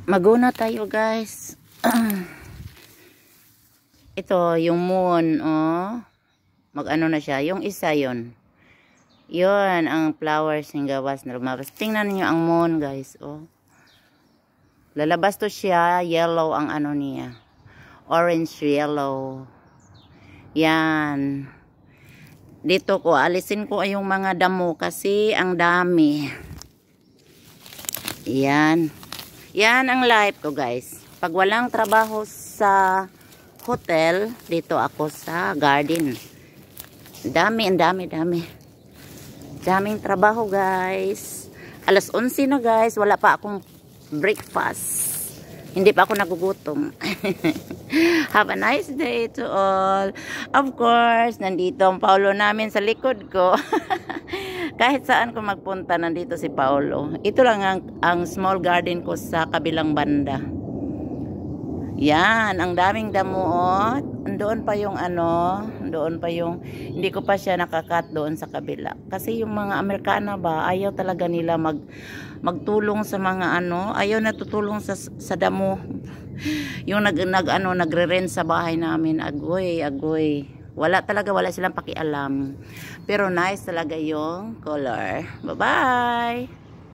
Maguna tayo guys. Ito yung moon, oh. Mag-ano na siya. Yung isa yon. Yon ang flowers ng gawas na lumabas. Tingnan niyo ang moon guys, oh. Lalabas to siya. Yellow ang ano niya. Orange yellow. Yan. Dito ko, alisin ko yung mga damo kasi ang dami. Yan. Yan ang life ko guys. Pag walang trabaho sa hotel, dito ako sa garden. Dami. Daming trabaho guys. Alas 11 na guys. Wala pa akong breakfast. Hindi pa ako nagugutom. Have a nice day to all. Of course, nandito ang Paulo namin sa likod ko. Kahit saan ko magpunta, nandito si Paulo. Ito lang ang small garden ko sa kabilang banda. Yan, ang daming damuot. Doon pa yung hindi ko pa siya nakakat doon sa kabila. Kasi yung mga Amerikana ba, ayaw talaga nila magtulong sa mga ayaw na tutulong sa damo. Yung nagre-rent sa bahay namin, agoy. Wala silang pakialam. Pero nice talaga yung color. Bye-bye!